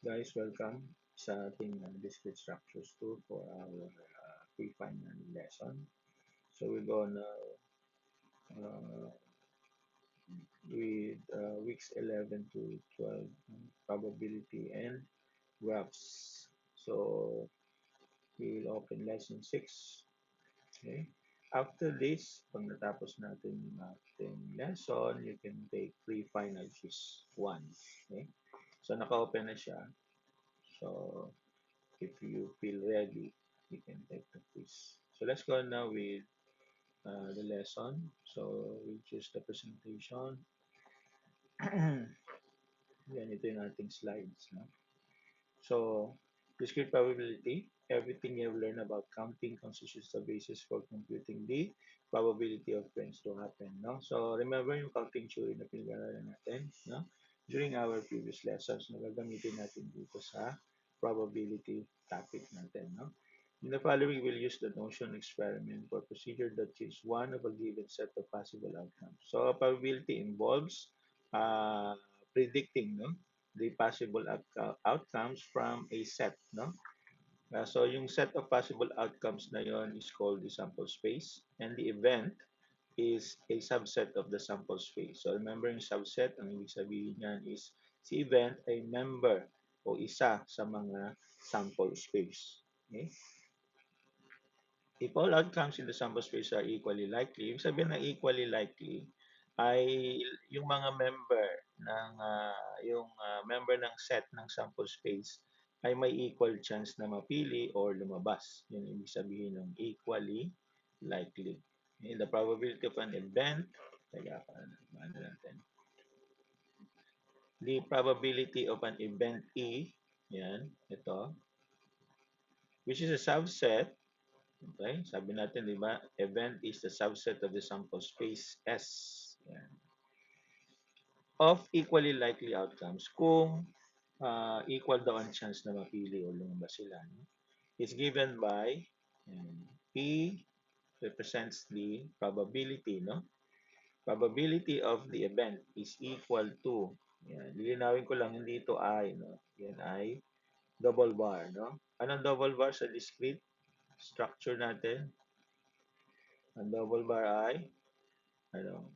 Guys, welcome sa ating discrete structures tour for our pre-final lesson. So we're gonna uh, with weeks 11 to 12 probability and graphs. So we will open lesson 6. Okay. After this, pag natapos natin yung ating lesson, you can take pre-final quiz 1. Okay. So naka-open na siya. So if you feel ready, you can take the quiz. So let's go now with the lesson. So we'll choose the presentation. Yan, ito yung ating slides. No? So, discrete probability, everything you've learned about counting constitutes the basis for computing the probability of events to happen. No? So, remember yung counting theory na pinag-aralan natin. No? During our previous lessons, na gagamitin natin dito sa probability topic natin. No? In the following, we'll use the notion experiment for procedure that is one of a given set of possible outcomes. So, probability involves predicting, no? The possible outcomes from a set, no? So yung set of possible outcomes na yon is called the sample space, and the event is a subset of the sample space. So remember yung subset, ang ibig sabihin niyan is si event ay member o isa sa mga sample space. Okay? If all outcomes in the sample space are equally likely, ibig sabihin na equally likely ay yung mga member ng member ng set ng sample space ay may equal chance na mapili or lumabas. Yun ibig sabihin ng equally likely. Okay, the probability of an event, kaya ano natin, the probability of an event E, yan, ito, which is a subset. Okay? Sabi natin, di ba? Event is the subset of the sample space S. Yan. Of equally likely outcomes kung equal daw ang chance na mapili o lumabas sila. No? Is given by P represents the probability, no? Probability of the event is equal to, yan, lilinawin ko lang, hindi ito I, no? Yan ay double bar, no? Anong double bar sa discrete structure natin? Ang double bar ay ano,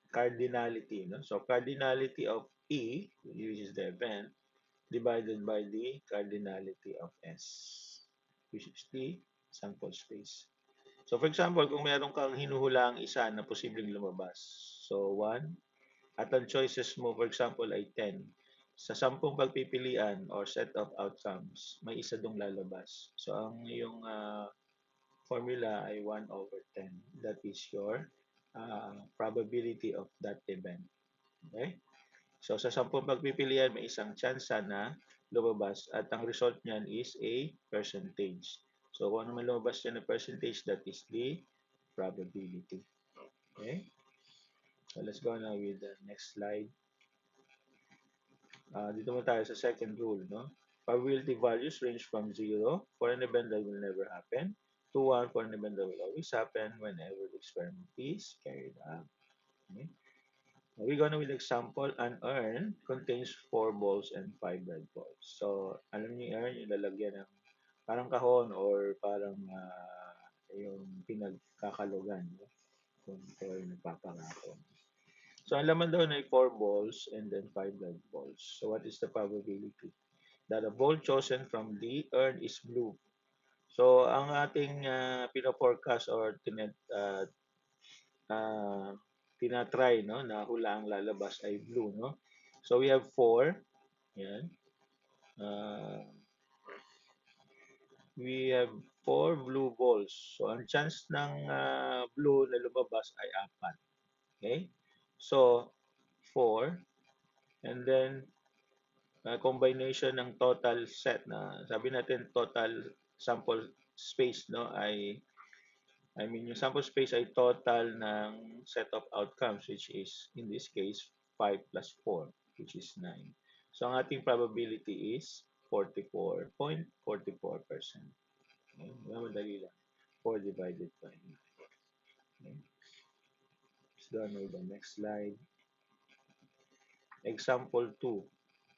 cardinality, no? So cardinality of E, which is the event, divided by the cardinality of S, which is the sample space. So for example, kung meron kang hinuhulang isa na posibleng lumabas, so 1, at ang choices mo for example ay 10. Sa 10 pagpipilian or set of outcomes, may isa dong lalabas. So ang iyong formula ay 1 over 10. That is your probability of that event. Okay? So sa 10 pagpipilian, may isang chance na lumabas at ang result niyan is a percentage. So kung ano man lumabas yan na percentage, that is the probability. Okay? So let's go now with the next slide. Dito mo tayo sa second rule, no? Probability values range from 0 for an event that will never happen to 1 for an event that will always happen whenever the experiment is carried out. Okay? We're gonna with example, an urn contains 4 balls and 5 red balls. So, alam niyo yung urn, yung lalagyan ng parang kahon or parang yung pinagkakalogan, no? Kung ito ay nagpapangako. So, ang laman doon ay 4 balls and then 5 red balls. So, what is the probability? That a ball chosen from the urn is blue. So, ang ating pino-forecast or uh, tinatry, no, na hula ang lalabas ay blue, no? So, we have 4. Yan. Uh, we have 4 blue balls. So, ang chance ng blue na lumabas ay 4. Okay? So, 4. And then, combination ng total set na sabi natin total sample space, no, ay I mean yung sample space ay total ng set of outcomes, which is in this case 5 plus 4, which is 9. So ang ating probability is 44.44%. Okay? Madali lang. 4 divided by 9. Okay? Let's go on with the next slide. Example 2.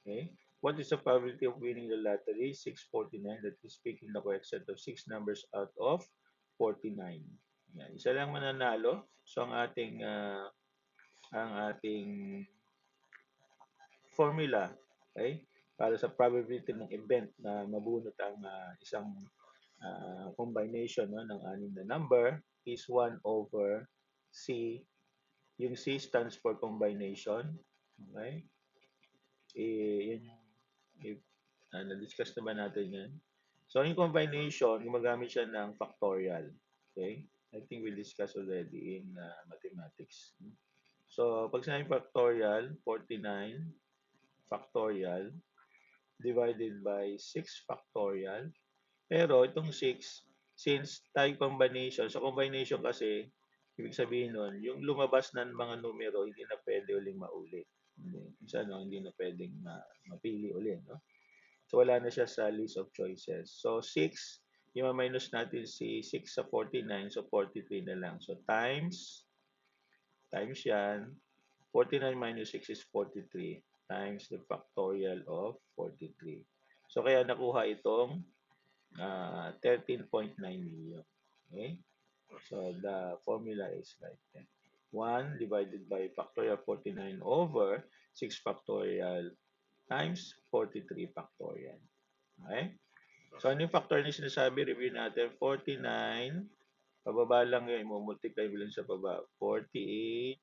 Okay? What is the probability of winning the lottery? 649. That is picking the correct set of six numbers out of 49. Yan. Isa lang mananalo. So ang ating formula, okay? Para sa probability ng event na mabunot ang isang combination, no, ng anim na number is 1 over C. Yung C stands for combination. Okay? Yun yung if, na-discuss naman natin yan. So, yung combination, gumagamit siya ng factorial. Okay? I think we discussed already in mathematics. So, pag sinabing factorial, 49 factorial divided by 6 factorial. Pero itong 6, since tayo combination, sa combination kasi, ibig sabihin nun, yung lumabas na mga numero, hindi na pwede uling maulit. Hindi na pwedeng mapili ulit. No? So, wala na siya sa list of choices. So, 6, i-minus natin si 6 sa 49, so 43 na lang. So, times yan, 49 minus 6 is 43 times the factorial of 43. So, kaya nakuha itong 13.9 million. Okay? So, the formula is like that. 1 divided by factorial 49 over 6 factorial times 43 factorial. Okay? So, ano yung factor na sinasabi? Review natin. 49, pababa lang yun. Imumultiply mo lang sa baba. 48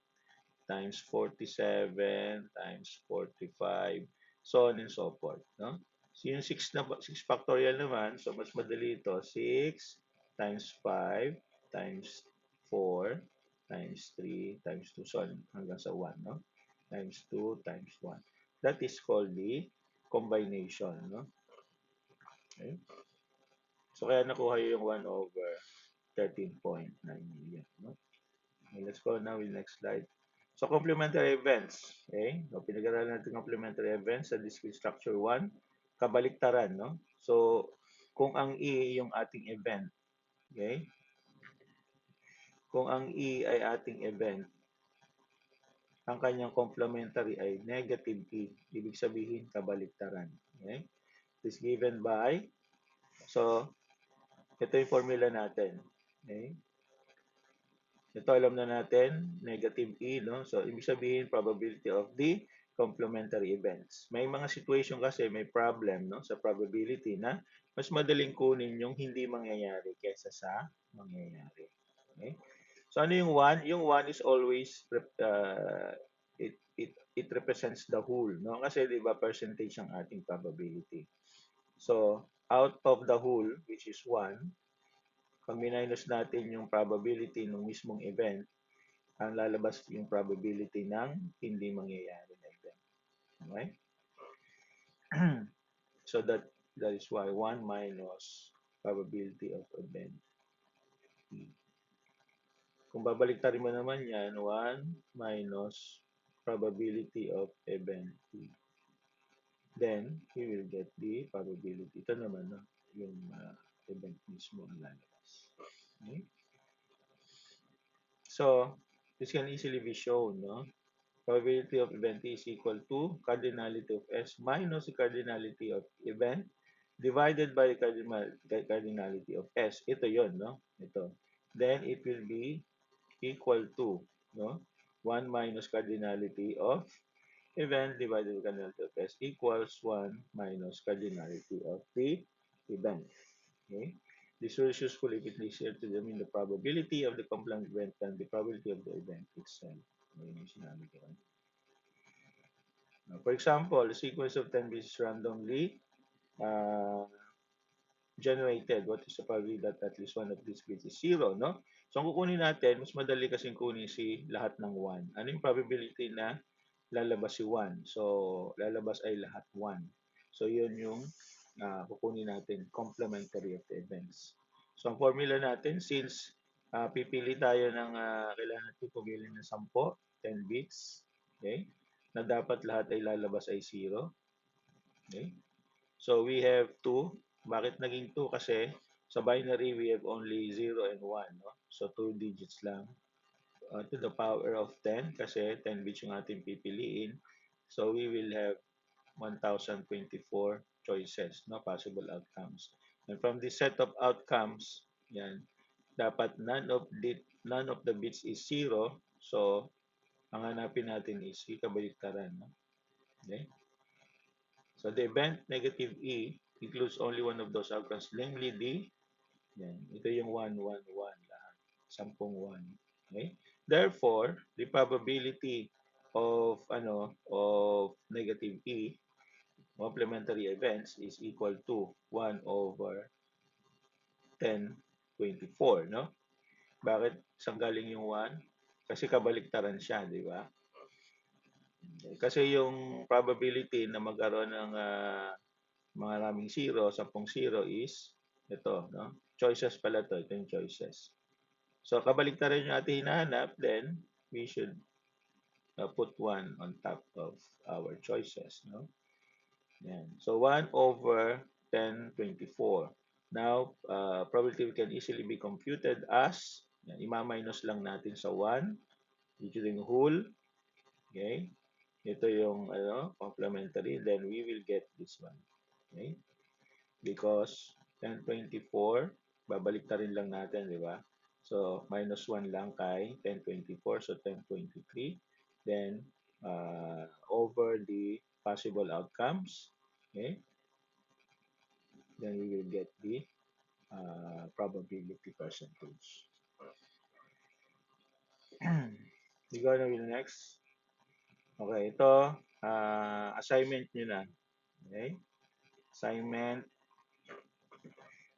times 47 times 45, so on and so forth. No? So, yung 6 na 6 factorial naman, so mas madali ito. 6 times 5 times 4 times 3 times 2, so on, hanggang sa 1. No? Times 2 times 1. That is called the combination. No? Okay? So, kaya nakuha yung 1 over 13.9 million. No? Okay, let's go now with the next slide. So, complementary events. Okay? So, pinag-aralan natin complementary events sa discrete structure 1. Kabaliktaran, no? So, kung ang E yung ating event, okay? Kung ang E ay ating event, ang kanyang complementary ay negative E. Ibig sabihin, kabaliktaran. Okay? This given by, so, ito yung formula natin. Okay? Ito alam na natin, negative E, no? So, ibig sabihin, probability of the complementary events. May mga situation kasi, may problem, no? Sa probability na mas madaling kunin yung hindi mangyayari kaysa sa mangyayari. Okay? So, ano yung 1? Yung 1 is always, it represents the whole, no? Kasi, di ba, percentage ang ating probability. So, out of the whole, which is 1, pag minus natin yung probability ng mismong event, ang lalabas yung probability ng hindi mangyayari na event. Okay? So that is why 1 minus probability of event T. Kung babaliktarin mo naman yan, 1 minus probability of event T. Then, we will get the probability. Ito naman, no? Yung event mismo ang lalabas. Okay? So, this can easily be shown, no? Probability of event is equal to cardinality of S minus the cardinality of event divided by the cardinality of S. Ito yon, no? Ito. Then, it will be equal to, no? 1 minus cardinality of event divided by cardinality of S equals 1 minus cardinality of the event. Okay? This rule is useful if it is here to determine the probability of the complex event and the probability of the event itself. Ayun yung sinabi ko. For example, the sequence of 10 bits randomly uh, generated. What is the probability that at least one of these bits is 0, no? So, ang kukunin natin, mas madali kasing kunin si lahat ng 1. Ano yung probability na lalabas si 1? So, lalabas ay lahat 1. So, yun yung kukunin natin, complementary of the events. So, ang formula natin, since pipili tayo ng, kailangan natin pumili ng 10, 10 bits, okay? Na dapat lahat ay lalabas ay 0. Okay? So, we have 2. Bakit naging 2? Kasi sa binary, we have only 0 and 1. No? So, 2 digits lang. To the power of 10 kasi 10 bits yung ating pipiliin. So, we will have 1,024 choices, no, possible outcomes. And from this set of outcomes, yan, dapat none of the bits is zero. So, ang hanapin natin is ikabaliktaran. No? Okay? So, the event negative E includes only one of those outcomes, namely D. Yan. Ito yung 1, 1, 1 lahat. 10, 1. Okay? Therefore, the probability of negative E complementary events is equal to 1 over 1024, no? Bakit saan galing yung 1? Kasi kabaliktaran siya, di ba? Kasi yung probability na magkaroon ng maraming zero, 10 zero is ito, no? Choices pala to, ito yung choices. So, kabaliktaran yung ating hinahanap, then we should put 1 on top of our choices, no? Yan. So, 1 over 1024. Now, probability can easily be computed as, yan, ima-minus lang natin sa 1, dito yung whole, okay? Ito yung complementary, then we will get this one. Okay? Because 1024, babalik ta rin lang natin, di ba? So, minus 1 lang kay 1024, so 1023. Then, over the possible outcomes, okay? Then we will get the probability percentage. You go na with the next. Okay, ito, assignment nyo na. Okay? Assignment,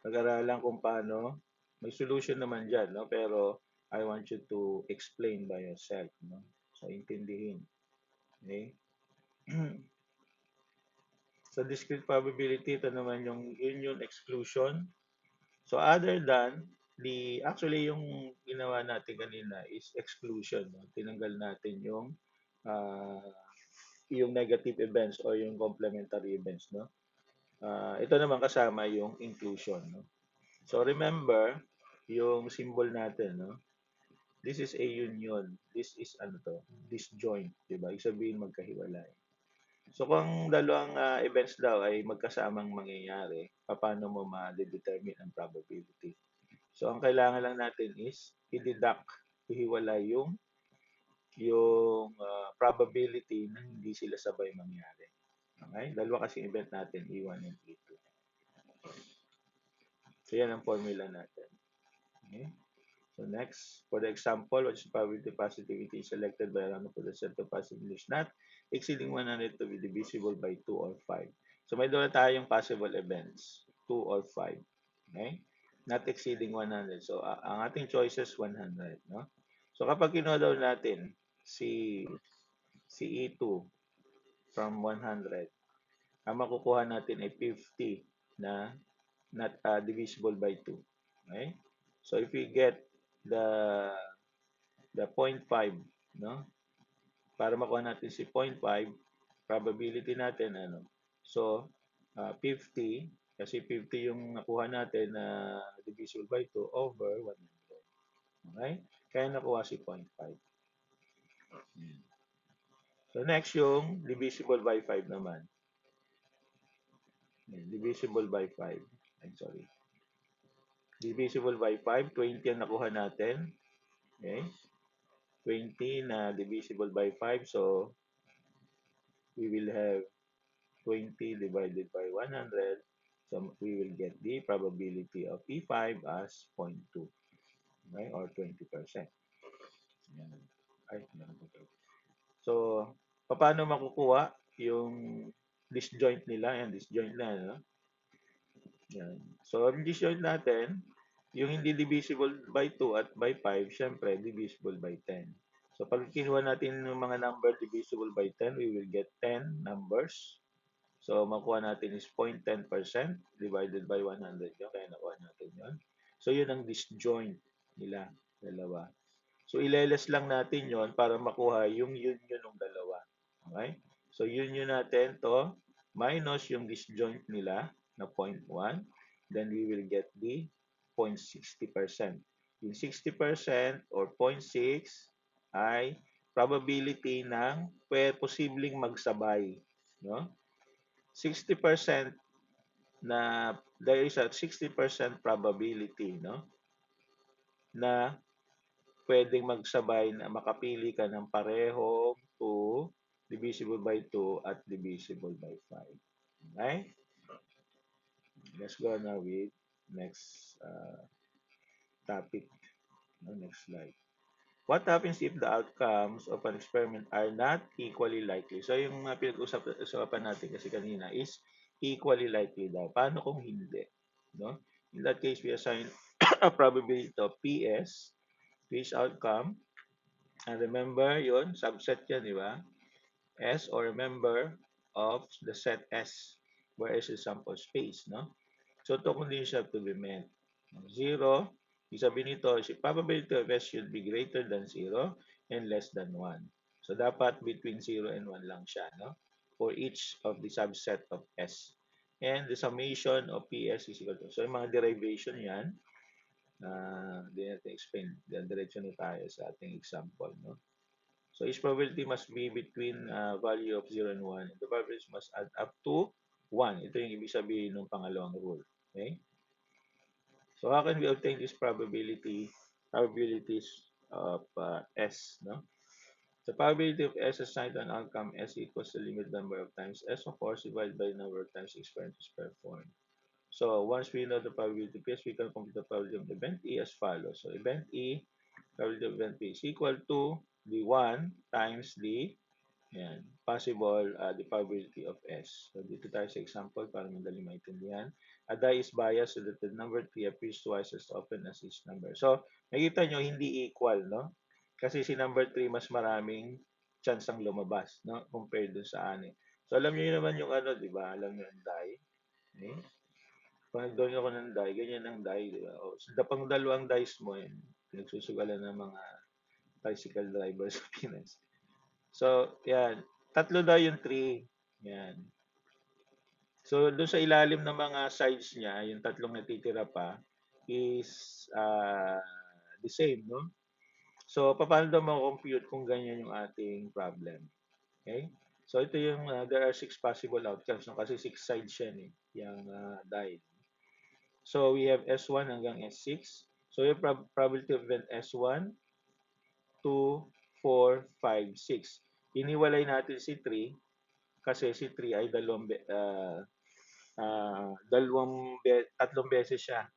nag-aralan kung paano. May solution naman dyan, no? Pero I want you to explain by yourself, no? So, intindihin. Okay? So, discrete probability, ito naman yung union exclusion. So, other than actually yung ginawa natin kanina is exclusion, no? Tinanggal natin uh, yung negative events or yung complementary events, no? Ito naman kasama yung inclusion, no? So remember, yung symbol natin, no? This is a union. This is ano to? Disjoint, 'di ba? Ibig sabihin magkahiwalay. So kung dalawang events daw ay magkasamang mangyayari, paano mo ma-determine ang probability? So ang kailangan lang natin is i-deduct, ihiwalay yung probability na hindi sila sabay mangyari. Okay? Dalawa kasi event natin, E1 and E2. So yan ang formula natin. Okay? So next, for the example, what is probability positivity is selected by a random for the set of possible is not exceeding 100 to be divisible by 2 or 5. So may doon tayong possible events, 2 or 5. Okay? Not exceeding 100. So ang ating choices 100, no? So kapag kinuha daw natin si E2 from 100, ang makukuha natin ay 50 na not divisible by 2. Okay? So if we get the the 0.5, no? Para makuha natin si 0.5, probability natin ano. So 50 kasi 50 yung nakuha natin na divisible by 2 over 100. Okay? Kaya nakuha si 0.5. So next yung divisible by 5 naman. Divisible by 5. I'm sorry. Divisible by 5, 20 ang nakuha natin. Okay? 20 na divisible by 5. So, we will have 20 divided by 100. So, we will get the probability of E5 as 0.2. Okay? Or 20%. Yan. Ay, so, paano makukuha yung disjoint nila? Yan, disjoint na, no? Yan. So, ang disjoint natin, yung hindi divisible by 2 at by 5, syempre, divisible by 10. So, pag kinuha natin yung mga number divisible by 10, we will get 10 numbers. So, makuha natin is 0.10% divided by 100. Yun, kaya nakuha natin yun. So, yun ang disjoint nila, dalawa. So, ileles lang natin yon para makuha yung union ng dalawa. Okay? So, union natin to minus yung disjoint nila na 0.1. Then, we will get the 0.60%. Yung 60% or 0.6 ay probability ng posibleng magsabay. No? 60% na there is a 60% probability, no, na pwedeng magsabay na makapili ka ng parehong 2 divisible by 2 at divisible by 5. Okay? Let's go now with next topic. No, next slide. What happens if the outcomes of an experiment are not equally likely? So, yung pinag-usapan natin kasi kanina is equally likely daw. Paano kung hindi? No? In that case, we assign a probability of PS, which outcome. And remember yon subset yan, di ba? S or a member of the set S, where S is sample space, no? So, two conditions have to be met. Zero, ibig sabihin nito, si probability of S should be greater than zero and less than 1. So, dapat between 0 and 1 lang siya, no? For each of the subset of S. And the summation of PS is equal to. So, yung mga derivation yan, hindi natin explain. Diretso na tayo sa ating example, no? So each probability must be between value of 0 and 1. And the probabilities must add up to 1. Ito yung ibig sabihin ng pangalawang rule. Okay? So how can we obtain this probabilities of S? No? The probability of S assigned to an outcome S equals the limit number of times S, of course, divided by the number of times experiment is performed. So once we know the probability of S, we can compute the probability of event E as follows. So event E, probability of event P is equal to the 1 times the possible the probability of S. So dito tayo sa example para madali maintindihan. A die is biased so that the number 3 appears twice as often as its number. So nakita nyo hindi equal, no? Kasi si number 3 mas maraming chance ang lumabas, no? Compared dun sa ani. So alam niyo naman yung ano, di ba? Alam niyo yung die. Okay? Pag nag-down ako ng die, ganyan ang die, di ba? O, so, pang dalawang dice mo, yun, pinagsusugalan ng mga tricycle drivers sa Pinas. So, yan. Tatlo daw yung tree. Yan. So, doon sa ilalim ng mga sides niya, yung tatlong natitira pa, is the same, no? So, paano daw ma-compute kung ganyan yung ating problem? Okay? So, ito yung, there are 6 possible outcomes, no? Kasi 6 sides yan, eh, yung die. So, we have S1 hanggang S6. So, yung probability of event S1, 2, 4, 5, 6. Iniwalay natin si 3 kasi si 3 ay tatlong beses siya.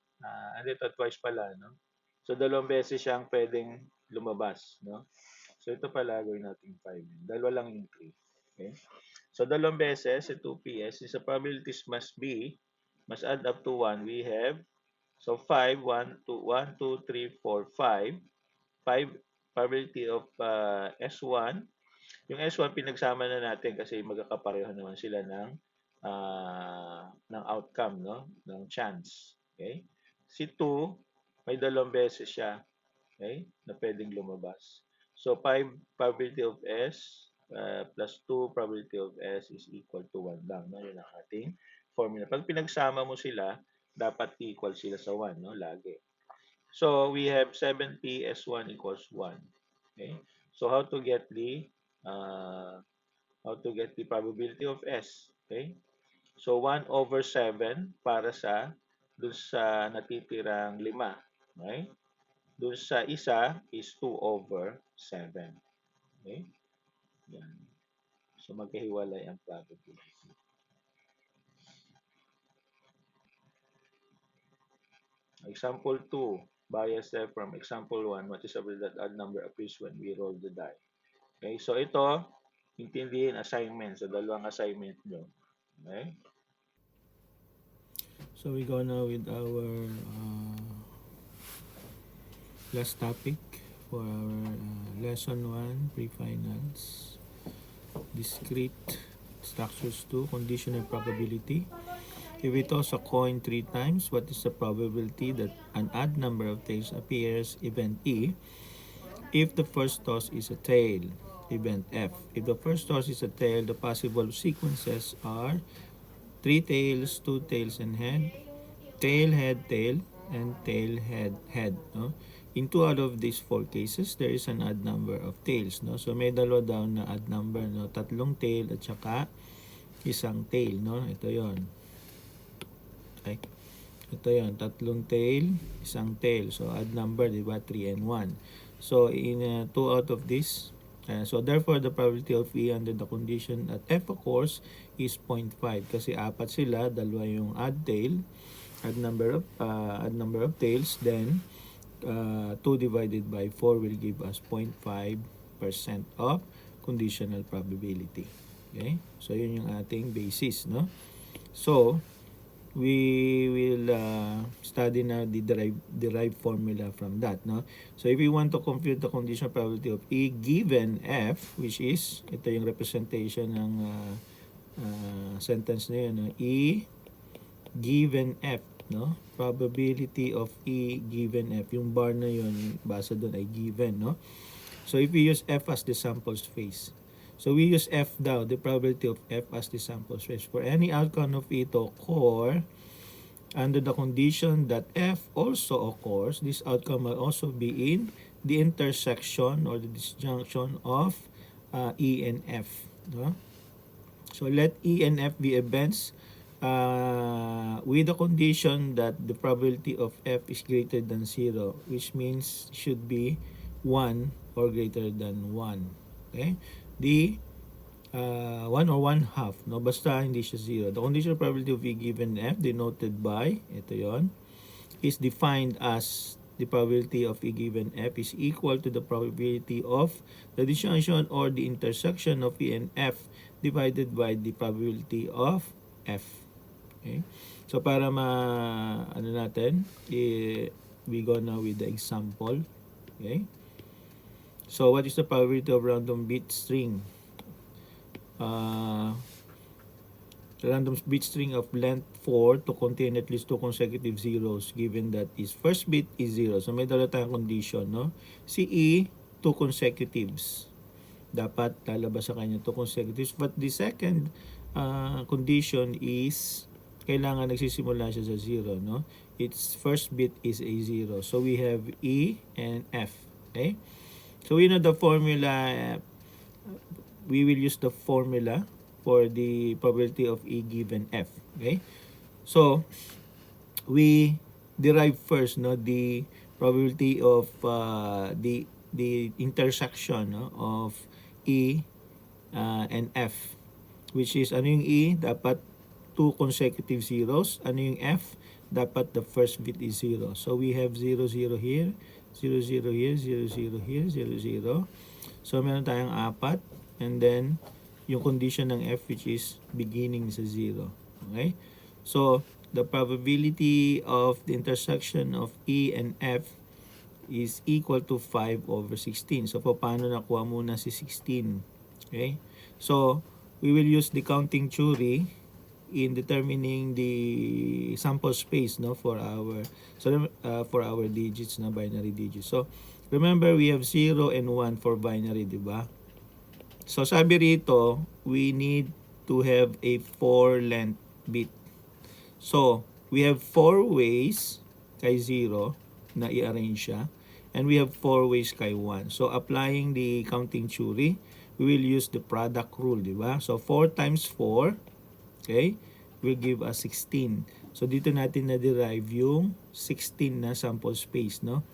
Andito, twice pala, no? So, dalawang beses siyang pwedeng lumabas, no? So, ito pala, gawin natin 5. Dalawa lang yung 3. Okay? So, dalawang beses, si 2PS, is the probabilities must add up to 1. We have, so 5, 1, 2, 1, 2, 3, 4, 5. 5 probability of S1. Yung S1 pinagsama na natin kasi magkakapareho naman sila ng outcome, no? Ng chance. Okay? Si 2, may dalawang beses siya, okay? Na pwedeng lumabas. So 5 probability of S plus 2 probability of S is equal to 1 lang, no? Yun ang ating formula. Pag pinagsama mo sila, dapat equal sila sa 1, no? Lagi. So we have 7p S1 equals 1. Okay? So uh, how to get the probability of S. Okay? So 1 over 7 para sa dun sa natitirang 5. Okay? Dun sa isa is 2 over 7. Okay? Yan. So magkahiwalay ang probability. Example 2. Bias there from example 1. What is the that odd number appears when we roll the die? Okay? So ito, intindihin assignment. So dalawang assignment nyo. Okay? So we go now with our last topic for our lesson 1 prefinals, discrete structures 2, conditional probability. If we toss a coin 3 times, what is the probability that an odd number of tails appears? Event E. If the first toss is a tail. Event F. If the first toss is a tail, the possible sequences are 3 tails, 2 tails and head, tail, head, tail, and tail, head, head. No? In 2 out of these 4 cases, there is an odd number of tails. No? So may dalawa daw na odd number. No? Tatlong tail at saka isang tail, no? Ito yon. Okay. Ito yon, tatlong tail, isang tail. So, add number, di ba? 3 and 1. So, in 2 out of this, so therefore, the probability of E under the condition at F, of course, is 0.5. Kasi apat sila, dalawa yung add tail, add number of tails, then 2 divided by 4 will give us 0.5% of conditional probability. Okay? So, yun yung ating basis, no? So, we will study now the derived formula from that, no? So if we want to compute the conditional probability of E given F, which is ito yung representation ng sentence na yun, no? E given F, no? Probability of E given F, yung bar na yun basa doon ay given, no? So if we use F as the sample space, so we use F daw, the probability of F as the sample space. For any outcome of E to occur, under the condition that F also occurs, this outcome will also be in the intersection or the disjunction of E and F. No? So let E and F be events with the condition that the probability of F is greater than 0, which means should be 1 or greater than 1. Okay? The 1 or 1/2, no? Basta hindi siya 0. The conditional probability of E given F denoted by, ito yon, is defined as the probability of E given F is equal to the probability of the disjunction or the intersection of E and F divided by the probability of F. Okay? So para ano natin, we go now with the example. Okay? So what is the probability of random bit string? Random bit string of length 4 to contain at least 2 consecutive zeros given that its first bit is 0. So may dala tayong condition, no? Si E, 2 consecutives. Dapat lalabas sa kanya 2 consecutives. But the second condition is kailangan nagsisimula siya sa 0, no? Its first bit is a 0. So we have E and F. Okay? So we know the formula, we will use the formula for the probability of E given F. Okay? So, we derive first, no, the probability of the intersection, no, of E and F, which is ano yung E? Dapat 2 consecutive zeros. Ano yung F? Dapat the first bit is 0. So, we have 0, 0 here, 0, 0 here, 0, 0 here, 0, 0. So, meron tayong 4. And then, yung condition ng F which is beginning sa 0. Okay? So, the probability of the intersection of E and F is equal to 5 over 16. So, paano nakuha muna si 16? Okay? So, we will use the counting theory in determining the sample space, no, for our digits, na binary digits. So, remember we have 0 and 1 for binary, di ba? So, sabi rito, we need to have a 4 length bit. So, we have 4 ways kay 0 na i-arrange siya. And we have 4 ways kay 1. So, applying the counting theory, we will use the product rule, di ba? So, 4 times 4, okay, will give us 16. So, dito natin na-derive yung 16 na sample space, no?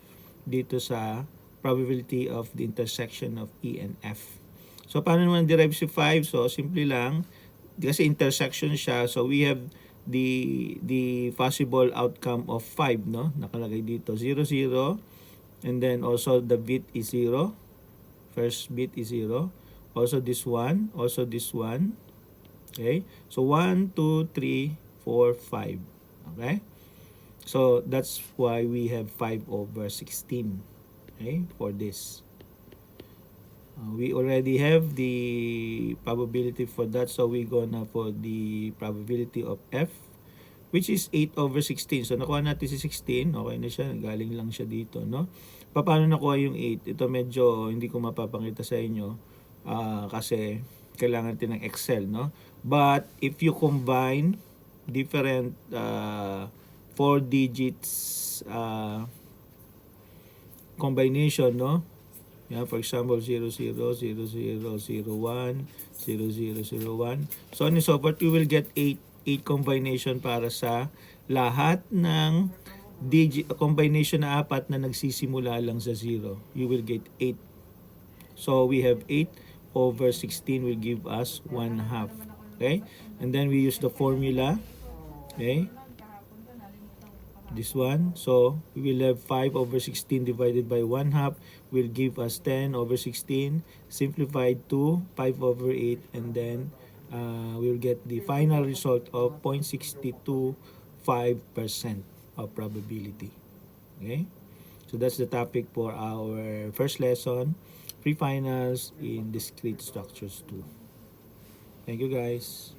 Dito sa probability of the intersection of E and F. So, paano naman derive si 5? So, simple lang. Kasi intersection siya. So, we have the possible outcome of 5, no? Nakalagay dito. 0, 0. And then, also, the bit is 0. First bit is 0. Also, this one. Also, this one. Okay? So, 1, 2, 3, 4, 5. Okay? So, that's why we have 5 over 16. Okay? For this. We already have the probability for that, so we go na for the probability of F, which is 8 over 16. So, nakuha natin si 16. Okay na siya. Galing lang siya dito, no? Paano nakuha yung 8? Ito medyo hindi ko mapapakita sa inyo kasi kailangan natin ng Excel, no? But, if you combine different 4 digits combination, no? Yeah, for example, 00, 00, 01, 00, 01. So on and so forth, you will get 8 combination para sa lahat ng combination na apat na nagsisimula lang sa 0. You will get 8. So we have 8 over 16 will give us 1 half. Okay? And then we use the formula. Okay? This one. So we will have 5 over 16 divided by 1 half will give us 10 over 16 simplified to 5 over 8, and then we'll get the final result of 0.625% of probability. Okay? So that's the topic for our first lesson, pre-finals in discrete structures 2. Thank you guys.